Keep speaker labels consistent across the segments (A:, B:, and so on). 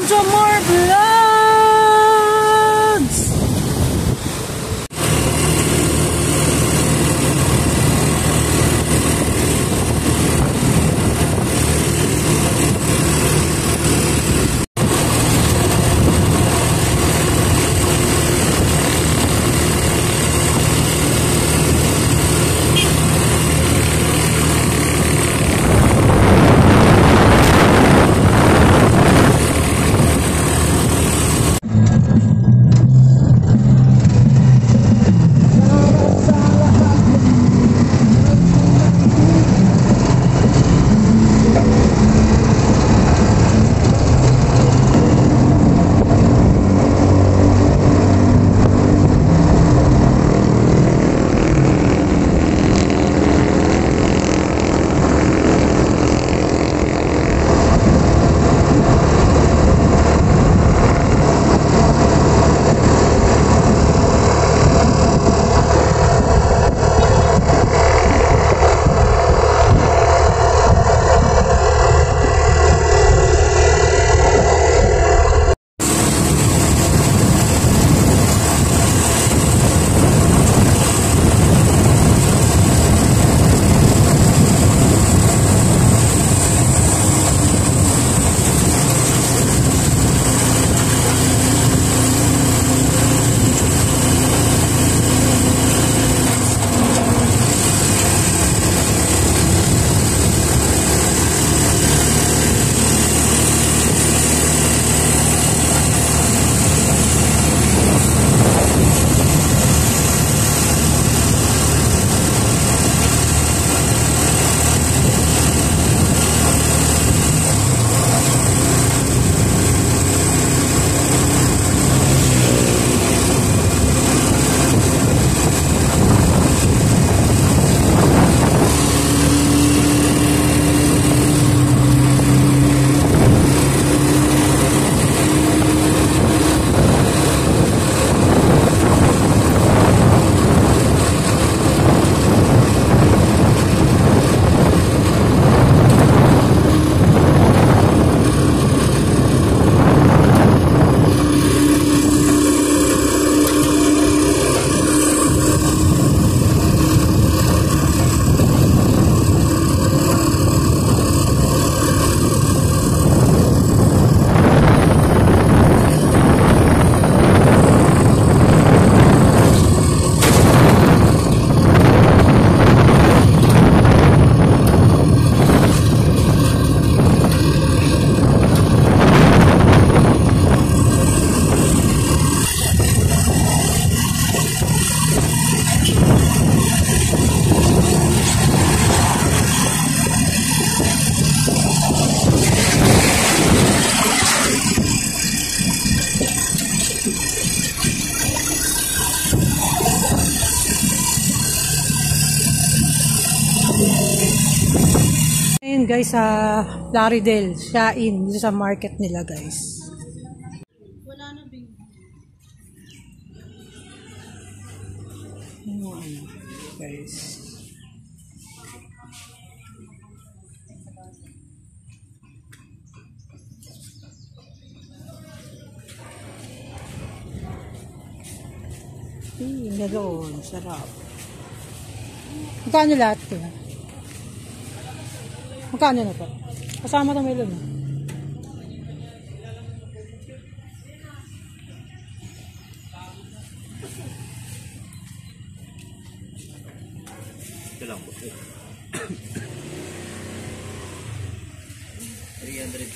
A: to more vlogs! Ayun guys, sa Plaridel, Shain, dito sa market nila guys. Wala na bing. Guys. Melon, sarap. Magkano lahat kaya? Magkano na to? Kasama itong melon.
B: Ito lang po. 300.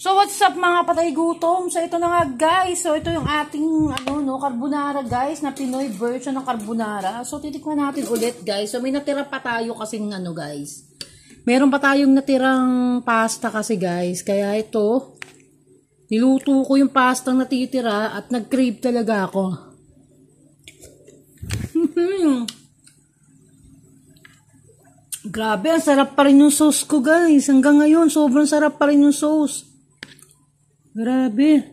A: So what's up mga patay gutom? So ito na nga guys. So ito yung ating carbonara guys, na Pinoy version ng carbonara. So titikman natin ulit guys. So may natira pa tayo kasing guys. Meron pa tayong natirang pasta kasi guys. Kaya ito, niluto ko yung pastang natitira at nag-crave talaga ako. Grabe, ang sarap pa rin yung sauce ko guys. Hanggang ngayon, sobrang sarap pa rin yung sauce. Grabe.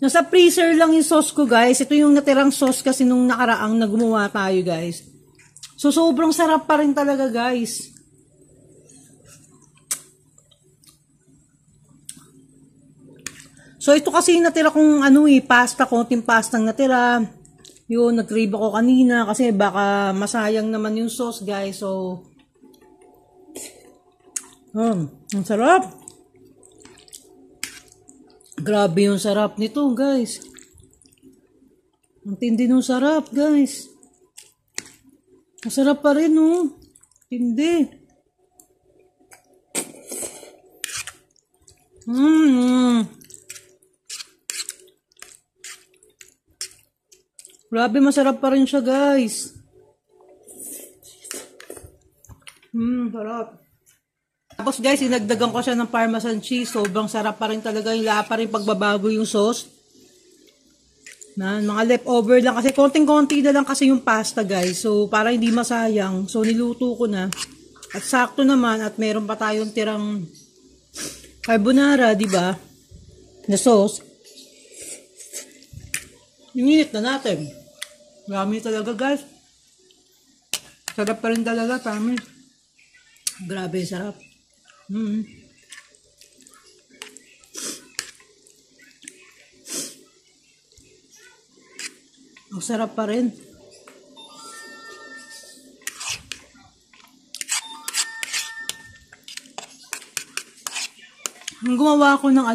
A: Nasa freezer lang yung sauce ko guys. Ito yung natirang sauce kasi nung nakaraang na gumawa tayo guys. So, sobrang sarap pa rin talaga guys. So, ito kasi yung natira kong pasta, konting pastang natira. Yun, nag-crave ako kanina kasi baka masayang naman yung sauce guys. So, ang sarap. Grabe yung sarap nito guys. Ang tindi ng sarap guys. Masarap pa rin oh. Tindi. Grabe, masarap pa rin siya, guys. Sarap. Tapos, guys, inagdagan ko siya ng Parmesan cheese. Sobrang sarap pa rin talaga. Wala pa rin pagbabago yung sauce. Mga leftover lang. Kasi konting-konti na lang kasi yung pasta, guys. So, para hindi masayang. So, niluto ko na. At sakto naman. At meron pa tayong tirang carbonara, di ba? Na sauce. Init na natin. Marami talaga guys. Sarap pa rin talaga, promise. Grabe, sarap. Ang sarap pa rin. Gumawa ako ng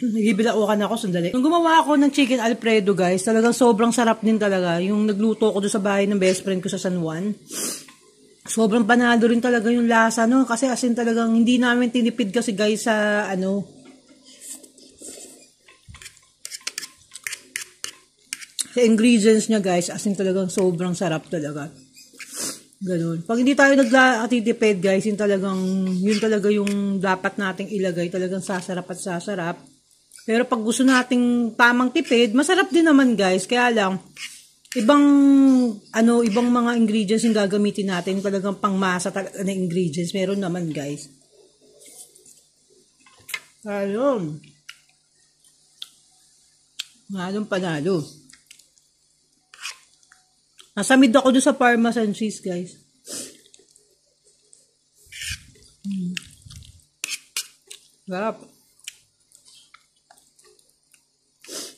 A: Nagibilaukan ako, sandali. Nung gumawa ako ng chicken Alfredo, guys, talagang sobrang sarap din talaga. Yung nagluto ko doon sa bahay ng best friend ko sa San Juan. Sobrang panalo rin talaga yung lasa, no? Kasi as in talagang hindi namin tinipid kasi, guys, sa sa ingredients niya, guys. As in talagang sobrang sarap talaga. Ganun. Pag hindi tayo nagtitipid, guys, yun talaga yung dapat nating ilagay. Talagang sasarap at sasarap. Pero pag gusto nating tamang tipid, masarap din naman, guys. Kaya lang, ibang mga ingredients yung gagamitin natin. Talagang pangmasa talaga na ingredients. Meron naman, guys. Ayun. Malong panalo. Nasamid ako doon sa Parmesan cheese, guys. Sarap.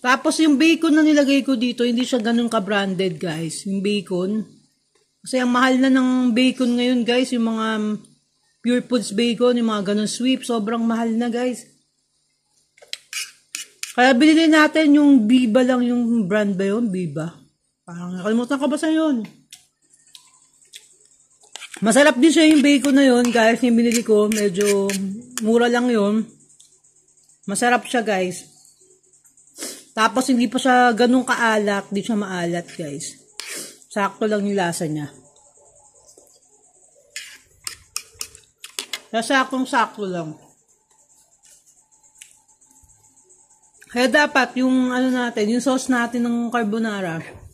A: Tapos yung bacon na nilagay ko dito, hindi siya ganun ka-branded, guys. Yung bacon. Kasi ang mahal na ng bacon ngayon, guys. Yung mga Pure Foods bacon, yung mga ganun sweep. Sobrang mahal na, guys. Kaya binili natin yung Viva lang, yung brand ba yun? Viva. Parang nakalimutan ka ba sa yun? Masarap din siya yung bacon na yun, guys. Yung binili ko, medyo mura lang yun. Masarap siya, guys. Tapos hindi pa siya ganun kaalat. Hindi siya maalat, guys. Sakto lang yung lasa niya. Saktong-sakto lang. Kaya dapat yung yung sauce natin ng carbonara.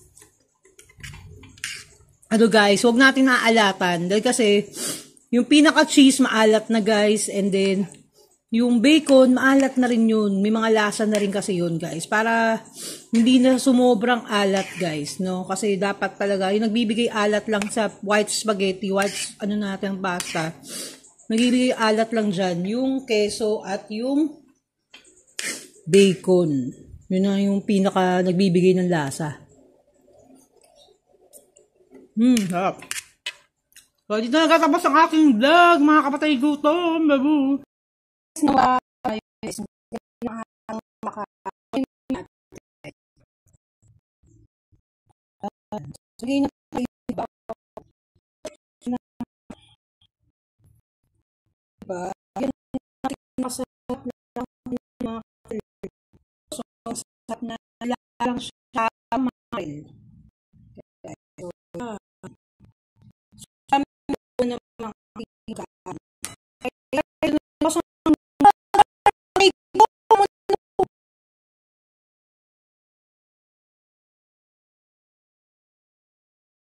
A: Guys, huwag natin naaalatan. Dahil kasi, yung pinaka-cheese maalat na, guys. And then, yung bacon, maalat na rin yun. May mga lasa na rin kasi yun, guys. Para hindi na sumobrang alat, guys. No? Kasi dapat talaga, yung nagbibigay alat lang sa white spaghetti, natin pasta. Nagbibigay alat lang dyan. Yung keso at yung bacon. Yun na yung pinaka nagbibigay ng lasa. Sarap. So, dito na katapos ang aking vlog, mga kapatay gutom, babu. Sige na ba? na lang siya mahal.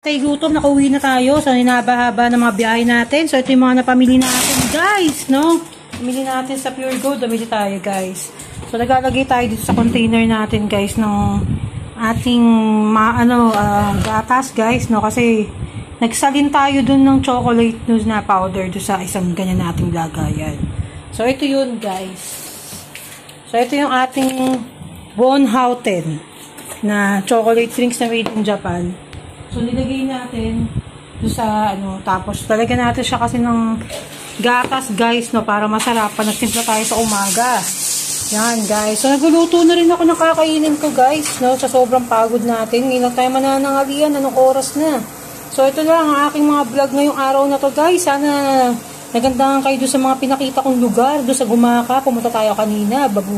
A: Okay, gutom, nakauwi na tayo. So, hinaba-haba ng mga biyahe natin. So, ito yung mga napamili natin, guys, no? Pamili natin sa Pure Gold. Pamili tayo, guys. So, naglalagay tayo dito sa container natin, guys, ng ating, gatas, guys, no? Kasi, nagsalin tayo dun ng chocolate news na powder doon sa isang ganyan nating lagayan. So, ito yun, guys. So, ito yung ating Von Houten na chocolate drinks na made in Japan. So, nilagay natin doon sa, tapos talagyan natin siya kasi ng gatas, guys, no, para masarap pa nagtimpla tayo sa umaga. Yan, guys. So, nagluluto na rin ako ng kakainin ko, guys, no, sa sobrang pagod natin. Hindi na tayo mananangalian, anong oras na. So, ito lang ang aking mga vlog ngayong araw na to, guys. Sana nagandahan kayo doon sa mga pinakita kong lugar, doon sa Gumaka. Pumunta tayo kanina, babu.